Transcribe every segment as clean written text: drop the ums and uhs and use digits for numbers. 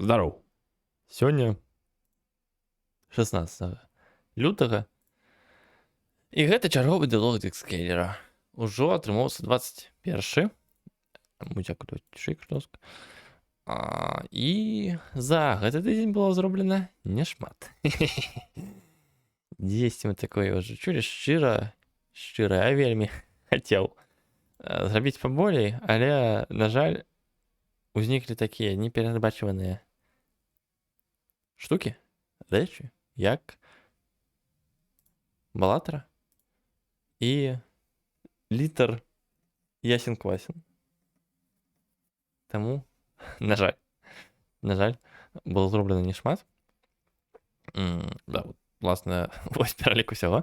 Здароў. Сёння 16 лютага. І гэта чарговы дыалог Дикскейлера. Ужо атрымоўся 21. Муцяк шик-шноск. І за гэты тыдзень было зроблена няшмат. Дзесьці мы такое ўжо чулі шчыра, я вельмі хацеў зрабіць паболей, але, на жаль, узніклі такія неперадбачваныя штукі, рэчы, як балатра і літр ясен-квасен. Таму, на жаль, было зроблена нешмат. Да, власне, вось пералік усяго.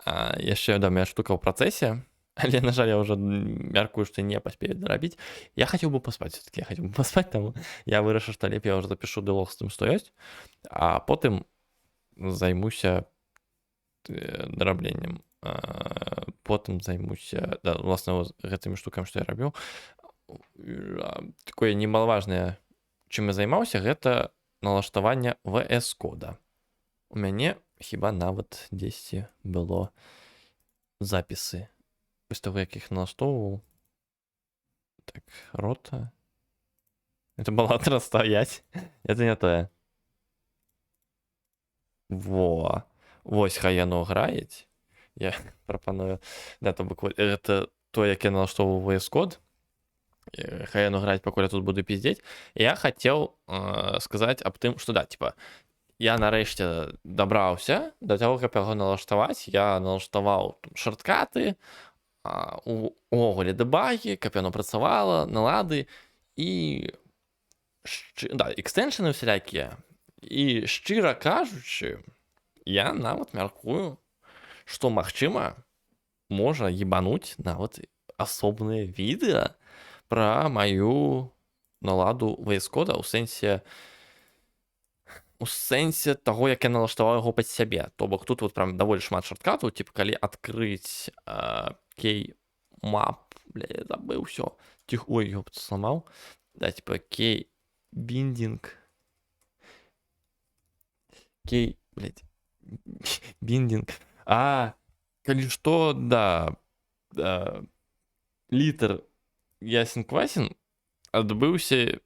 Яшчэ, да, моя штука ў працэсе, але, на жаль, я ўжо мяркую, што не паспею дарабіць. Я хацеў бы паспаць, все-таки я хацеў бы паспаць, таму я вырашыў, што лепей я ўжо запішу дыалог з тым, што ёсць, а потым займуся дарабленнем. Потым займуся, да, власне, гэтымі штукамі, што я рабіў. Такое немалаважнае, чым я займаўся, гэта налаштаванне VS кода. У мяне хіба нават дзесьці было запісы. Пасля таго, як іх налаштоўваў. Так, рота. Это балатра стаять. Это не тое. Во. Вось хай яно граець. Я прапаную. Да, то бок гэта то, як я налаштоўваў VS код. Хай яно граць, пакуль я тут буду пиздзець. Я хацеў сказаць аб тым, што да, типа, я нарэшце дабраўся да таго, каб яго налаштаваць. Я налаштаваў шорткаты, увогуле дэбагі, каб яно працавала, налады і да, экстэншаны усялякія. І шчыра кажучы, я нават мяркую, што магчыма можа ебануць нават асобныя відэа пра маю наладу VS кода ў сэнсе таго, як я налаштаваў яго пад сябе. То бок тут вот прям даволі шмат шорткатаў, типа калі адкрыць K-map, бля, я забыў усё. Ой, ёпта, сламаў. Да, типа K-binding. Binding. Калі што, да, літр ясен-квасен адбыўся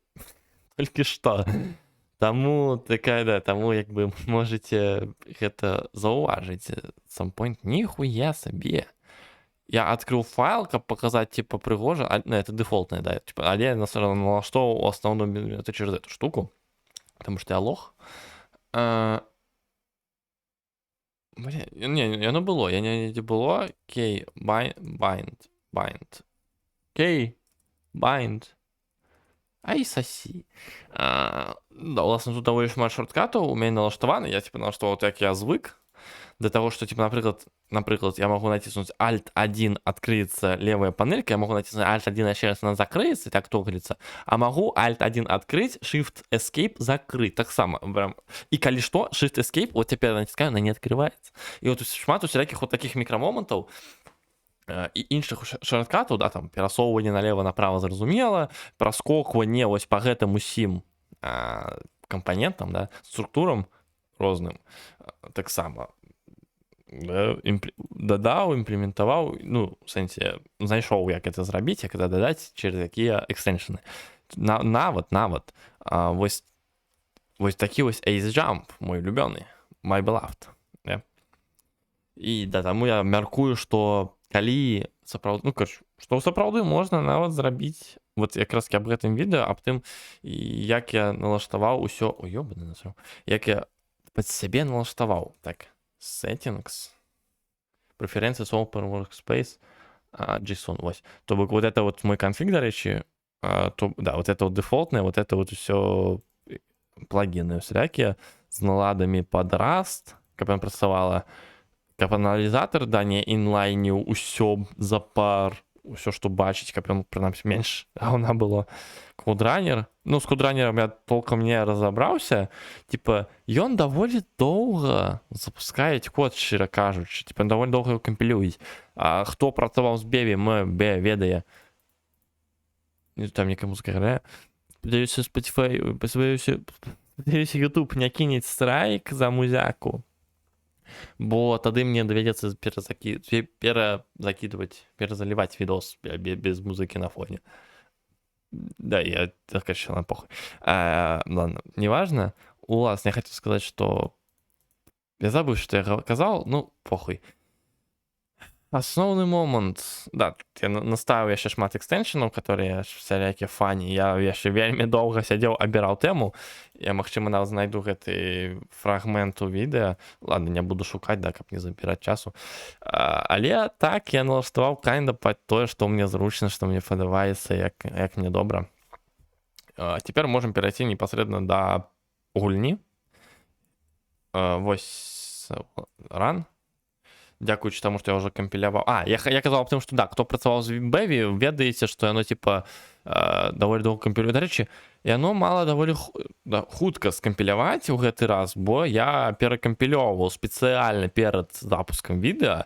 толькі што. Таму такая, да, таму як бы можаце гэта заўважыць. Some point, ніхуя сабе. Я адкрыў файл, каб паказаць, типа, прыгожа, это дэфолтная, да, типа, але я налаштоўваў у асноўным через эту штуку, таму што я лох. Бля, не, яно было, не было. K-bind. K-bind. Ай, сасі. Да, власне, тут даволі шмат шорткатаў у мяне налаштаваны. Я, типа, налаштаваў, як я звык. Для того, что, типа, например, я могу натиснуть Alt-1, открыется левая панелька, я могу натиснуть Alt-1, еще раз она закрыется, так тоглится, а могу Alt-1 открыть, Shift-Escape закрыть, так само, прям. И коли что, Shift-Escape, вот теперь я натискаю, она не открывается. И вот шмат у всяких вот таких микромоментов и іншых шорткатаў, да, там, перасоўванне налево-направо, зразумела, праскокванне вось па гэтым усім кампанентам, да, структурам розным, таксама дадаў, імплементаваў, ну, в сэнсе, знайшоў, як это зрабіць, як это дадаць через такія экстэншаны. Нават, вось такі вось Ace Jump, мой улюбёны, my beloved, да? І да, таму я мяркую, што калі сапраўды, ну, короче, што сапраўды можна нават зрабіць, вот якраз аб гэтым відэа, аб тым, як я налаштаваў усё, ой, ёбаны насраў, як я пад сябе налаштаваў, так, settings, preferences, open workspace, JSON, вось. То бок вот это вот мой конфиг, до речі, то, да, вот это вот дефолтное, вот это вот усё плагины всякие з наладами под Rust, каб яна працавала, каб аналізатор, да, не інлайніў усё за пар, усё, што бачыць, каб ён, прынамсі, менш гаўна было. Кодранер, ну, з кодранером я толком не разабраўся, типа, ён даволі доўга запускаюць код, шчыра кажучы, типа, даволі доўга его кампілююць. А хто працаваў з Беві, ведае, там некая музыка грае, спадзяюся, Spotify, спадзяюся, YouTube не кінець страйк за музяку, бо тады мне давядзецца перазаліваць відос без музыкі на фоне. Да, я так на похуй. Ладно, неважно. Я хотел сказать, что я забыл, что я казал, ну, похуй. Асноўны момант, да, я наставіў яшчэ шмат экстэншанаў, которые всялякія фані. Я яшчэ вельмі доўга сядзеў, абіраў тэму. Я, магчыма, нават знайду гэты фрагмент у відэа. Ладно, не буду шукаць, да, каб не забіраць часу. Але так я налаштаваў кайнда пад тое, што мне зручна, што мне падабаецца, як мне добра. Цяпер можам перайсці непасрэдна да гульні. Вось ран. Дзякуючы таму, што я ўжо кампіляваў. Я казаў аб тым, што да, хто працаваў з Бэві, ведаеце, што яно типа даволі доўга кампілюе. Дарэчы, яно мала даволі хутка скампіляваць у гэты раз, бо я перакампілёўваў спецыяльна перад запускам відэа,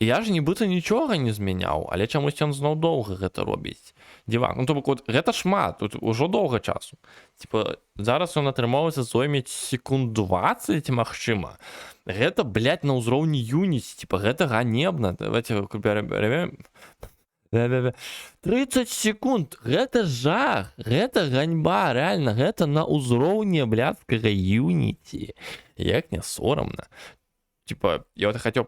і я ж нібыта нічога не змяняў, але чамусь ён зноў доўга гэта робіць. Дзівак, ну то бок, гэта шмат, тут ужо доўга часу. Типа, зараз ён атрымоўваецца зоймець секунд 20, магчыма. Гэта, блядь, на ўзроўні Unity, типа, гэта ганебна. Давайте берем 30 секунд, гэта жах, гэта ганьба, реально, гэта на ўзроўні блядскага Unity. Як не сорамна. Типа, я вот хацеў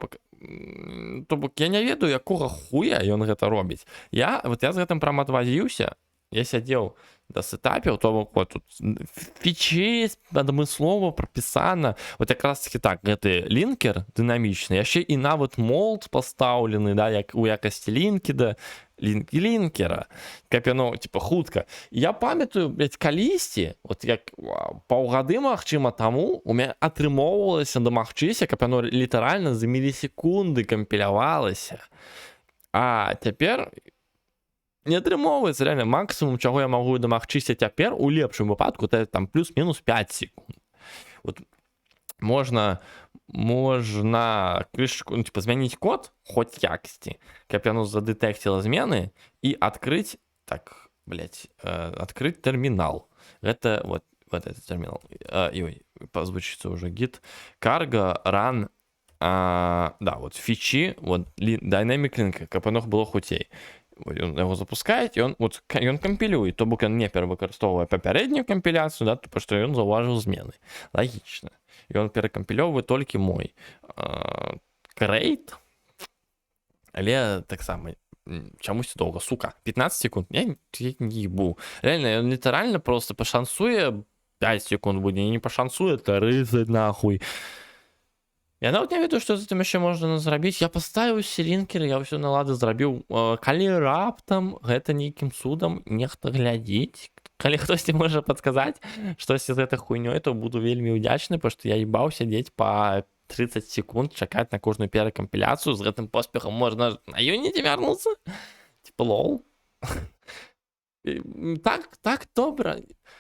то бок я не ведаю, якога хуя ён гэта робіць. Я з гэтым прям адвазіўся, я сядзеў да сетапіў, то бок вот тут фічы адмыслова прапісана. Вот якраз таки так, гэты лінкер дынамічны, яшчэ і нават молд пастаўлены, да, як у якасці лінкера, каб яно, типа, хутка. Я памятаю, блядь, калісьці, вот як паўгады, магчыма, таму у мяне атрымоўвалася дамагчыся, каб яно літаральна за мілісекунды кампілявалася. А цяпер не атрымоўваецца, реально, максимум, чаго я магу дамагчыся цяпер, у лепшым выпадку, это там плюс-мінус 5 секунд. Вот можна крышку, ну, типа, змяніць код, хоць якасці, каб яно задэтэкціла змены і адкрыць, так, блядь, адкрыць тэрмінал. Гэта, вот этот тэрмінал. Позвучыцца ўжо гід. Cargo, run, да, вот фічі, вот Dynamic Link, каб яно было хутчэй. Ён яго запускае, ён кампілюе, то бок ён не перавыкарыстоўвае папярэднюю кампіляцыю, да, тому што ён заўважыў змены. Лагічна. Ён перакампілёўвае толькі мой крейт, але таксама чамусьці доўга, сука, 15 секунд, я не ебу. Реально, ён літаральна просто пашансуе 5 секунд будзе, не пашансуе 30 нахуй. Я нават не ведаю, што з гэтым яшчэ можна зрабіць. Я паставіў лінкер, я ўсё на лады зрабіў. Калі раптам гэта нейкім цудам нехта глядзіць, калі хтосьці можа падказаць штосьці з гэтай хуйнёй, то буду вельмі ўдзячны, потому што я ебаў сядзець па 30 секунд, чакаць на кожную перакампіляцыю, з гэтым поспехам можна на Unity вярнуцца. Типа, лол. Так добра.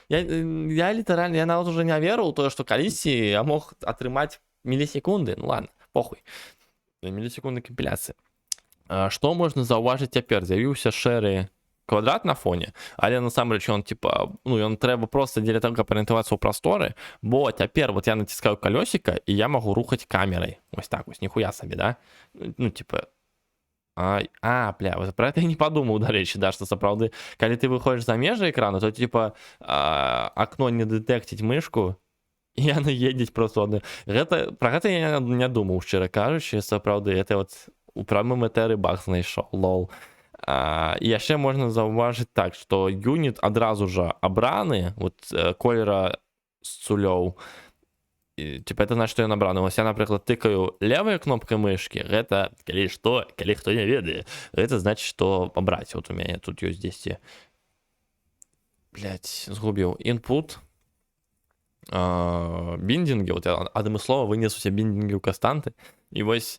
Я літаральна, я нават уже не верыў тое, што калісьці я мог атрымаць мілісекунды, ну ладно, похуй. Мілісекунды кампіляцыі. Што можна заўважыць цяпер? З'явіўся шэры квадрат на фоне, але насамрэч ён, типа, ну, ён трэба проста дзеля таго, каб арыентавацца ў прасторы, бо цяпер вот я націскаю калёсіка, і я магу рухаць камерай. Вось так вось, ніхуя сабе, да? Ну, типа, бля, про это я не подумаў, дарэчы, да, што сапраўды, калі ты выходзіш за межы экрану, то, типа, акно не дэтэкціць мышку, і яно едзець просто адны. Пра гэта я не думаў, шчыра кажучы, сапраўды, это вот у прамым этэры баг знайшоў, лол. І яшчэ можна заўважыць так, што юніт адразу жа абраны, вот колера з цулёў, типа, это значит, што ён абраны. Вось я, напрыклад, тыкаю левай кнопкай мышкі, гэта, калі хто не ведае, гэта значит, што абраць. Вот у мяне тут ёсць дзесьці, блядь, згубіў, input, биндинги, вот я адмыслова вынес усе биндинги ў кастанты, і вось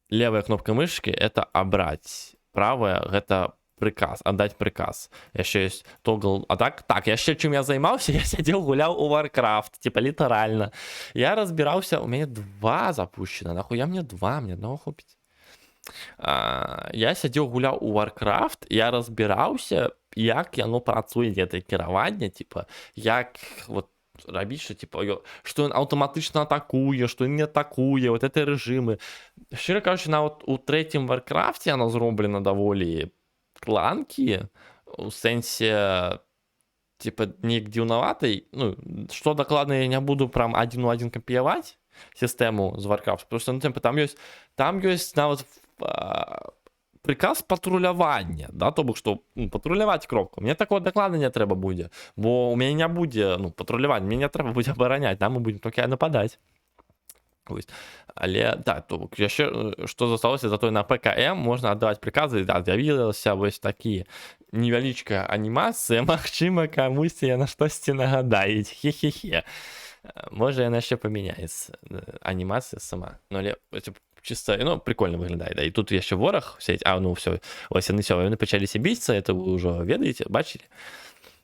левая кнопка мышкі это абраць, правая гэта приказ, аддаць приказ. Яшчэ ёсць тогл атак. Так, яшчэ чым я займаўся, я сядзеў гуляў у Warcraft, типа літаральна. Я разбіраўся, у мяне 2 запущена, нахуя мне 2, мне одного хопіць. Я сядзеў гуляў у Warcraft, я разбіраўся, як яно працуе гэтае кіраванне, типа як вот рабіць, што типа што ён аўтаматычна атакуе, што ён не атакуе, вот это рэжымы. Шчыра кажучы, нават у трэцім варкрафце яно зроблена даволі кланкі, у сэнсе типа неяк дзіўнаватай. Ну, што дакладна я не буду прям адзін у адзін капіяваць сістэму з варкрафт, просто ну, там ёсць нават приказ патрулявання, да, то бок што патруляваць кропку. Мне такого дакладна не трэба будзе, бо у мяне не будзе патруляваць, мне не трэба будзе абараняць, там мы будзем толькі нападаць. Але да, то бок яшчэ што засталося, затое на ПКМ можна аддаваць прыказы, да, з'явілася вось такі невялічкая анімацыя, магчыма камусьці яна штосьці нагадаюць, хе-хе-хе. Можа яна яшчэ памяняецца, анімацыя сама, ну але чисто, ну, прикольно выглядает, да, и тут еще ворог сидит, ну, все, ось яны пачаліся біцца, это вы уже ведаеце, бачили?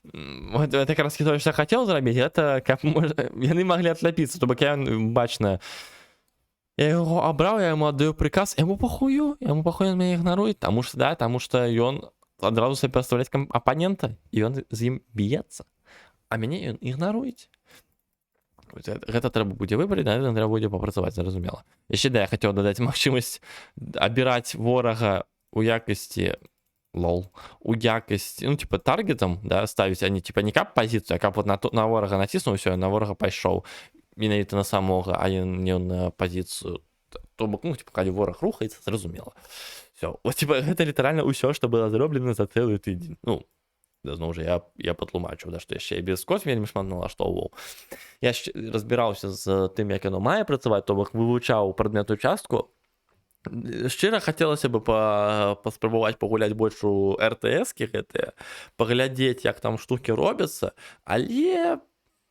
Вот это как раз то, что я хотел зрабіць, это как яны могли отлепиться, то бок я бачна, я его обрал, я ему отдаю приказ, ему похую, он меня игнорует, потому что ён одразу себе представляет оппонента, и он з ім б'ецца, а мяне ён ігнарует. Гэта трэба будзе выбраць, наверное, трэба будзе папрацаваць, зразумела. Яшчэ да, я хацеў дадаць магчымасць абіраць ворага у якасці у якасці, ну, типа, таргетам, да, ставіць, а не, типа, не кап пазіцыю, а кап вот на ворага націснуў, усё, на ворага пайшоў, менавіта на самога, а не на пазіцыю. То бок, ну, типа, калі вораг рухаецца, зразумела. Всё. Вот, типа, гэта літаральна ўсё, што было зроблена за цэлы тыдзень. Ну, зноў жа, я патлумачыў, да, што яшчэ і без код вельмі шмат налаштоўваў. Я разбіраўся з тым, як яно мае працаваць, то бок вывучаў прадметную частку. Шчыра хацелася бы паспрабаваць пагуляць больш у РТС-кі гэтыя, паглядзець, як там штукі робяцца, але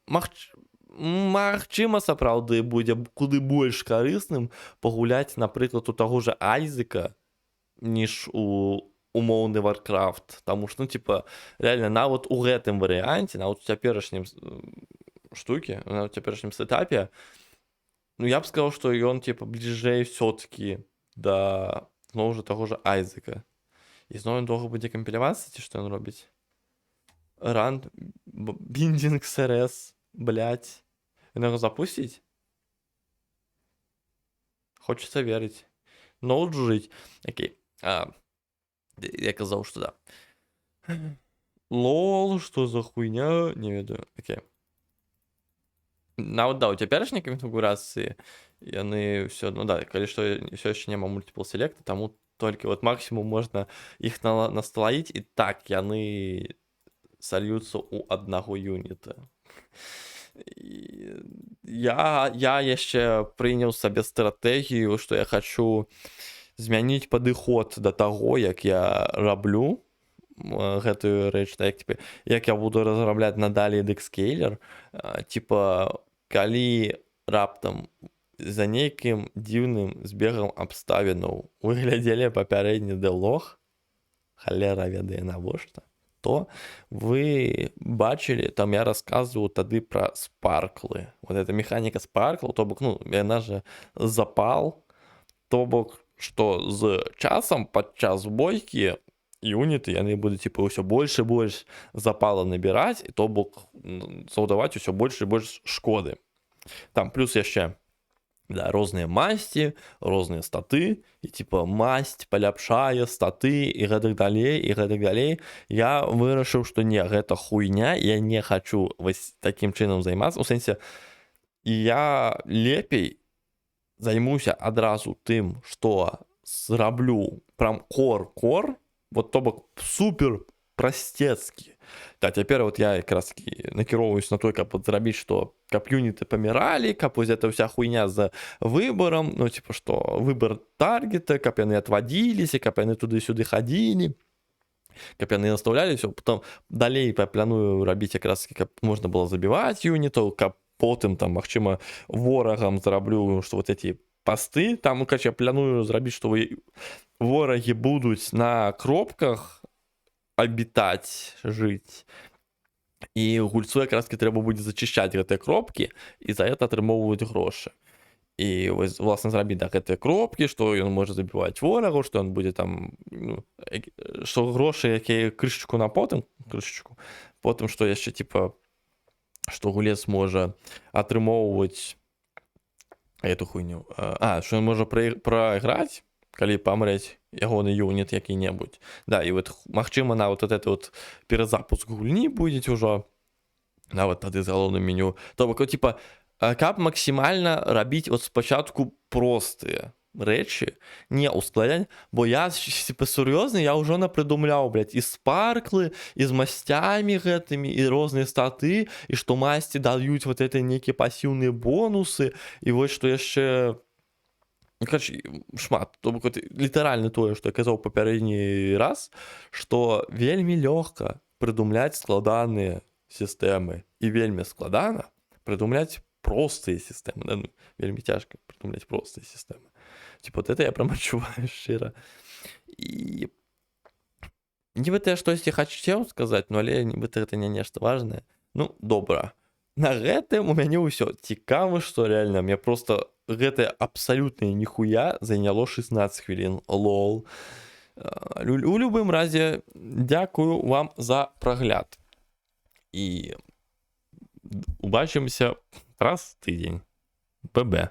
магчыма, сапраўды будзе куды больш карысным пагуляць, напрыклад, у таго ж Айзека, ніж у умоўны Warcraft, таму што, ну, типа, реально, нават у гэтым варыянце, нават у цяперашнім штукі, нават у цяперашнім сетапе, ну, я б сказаў, што ён, типа, бліжэй все-таки да, зноў жа, таго ж Айзека. І зноў ён доўга будзе кампілявацца, ці што ён робіць? Run, binding CRS, блядь. Ён яго запусціць? Хочется верыць. Ноут жыць. Окей. Я казаў, што да. Лол, што за хуйня? Не ведаю. Окей. Нават, да, у цяперашняй канфігурацыі яны ўсё, ну да, калі што ўсё яшчэ няма мультипл селекта, таму толькі вот максімум можна іх насталаіць, і так яны сольюцца ў аднаго юніта. Я яшчэ прыняў сабе стратэгію, што я хачу змяніць падыход да таго, як я раблю гэтую рэч, так, типа, як я буду разрабляць надалей декскейлер, типа, калі раптам за нейкім дзіўным збегам абставінаў вы глядзелі папярэдні дэлог, халера ведае навошта, то вы бачылі, там я расказваў тады пра спарклы. Вот эта механіка спаркл, то бок, ну, яна же запал, то бок, што з часам падчас бойкі юніты яны будуць, типа, ўсё больш і больш запала набіраць, і то бок заўдаваць усё больш і больш шкоды. Там плюс яшчэ, да, розныя масці, розныя статы, і типа масць паляпшае статы і гэтак далей, і гэтак далей. Я вырашыў, што не, гэта хуйня, я не хачу вось такім чынам займацца. У сэнсе, я лепей займуся адразу тым, што зраблю прям кор, вот то бок супер простецкі. Да, цяпер вот я якраз накіроўваюсь на той, каб зрабіць, што каб юніты паміралі, каб вось эта ўся хуйня за выбарам, ну, типа, што выбар таргета, каб яны отвадзіліся, каб яны туды-сюды хадзілі, каб яны настаўляліся, потом далей планую рабіць якраз, каб можна было забіваць юнітаў, каб потым, там, магчыма, ворагам зраблю, што вот эти пасты, там, я планую зрабіць, што ворагі будуць на кропках абітаць, жыць. І гульцу якраз трэба будзе зачышчаць гэтыя кропкі і за гэта атрымоўваюць грошы. І ось, власне, зрабіць так гэтыя кропкі, што ён можа забіваць ворагаў, што ён будзе там, ну, што грошы, якія крышачку на потым, потым, што яшчэ, типа, што гулец можа атрымоўваць эту хуйню. Што ён можа прайграць, калі памрэць ягоны юніт які-небудзь. Да, і вот, магчыма, нават вот это вот перазапуск гульні будзе ўжо, нават тады з галоўным меню. То бок, типа, каб максімальна рабіць от спачатку простыя рэчы, не ускладнять, бо я, типа, сур'ёзна, я ўжо напрыдумляў, блядь, і спарклы, і з масцямі гэтымі, і розныя статы, і што масці даюць вот это нейкія пасіўныя бонусы, і вось што яшчэ, ну, короче, шмат. То бок, літаральна тое, што я казаў папярэдні раз, што вельмі лёгка прыдумляць складаныя сістэмы, і вельмі складана прыдумляць простые системы, да? Ну, вельмі цяжка придумляць простые системы. Типа, вот это я прям адчуваю шчыра. І нібыта я штосьці хацеў сказаць, но але нібыта гэта не нешта важнае. Ну, добра. На гэтым у мяне ўсё. Цікава, што реально мне просто гэтае абсалютнае ніхуя заняло 16 хвілін. Лол. У любым разе, дзякую вам за прагляд. І убачымся раз тыдзень. ББ.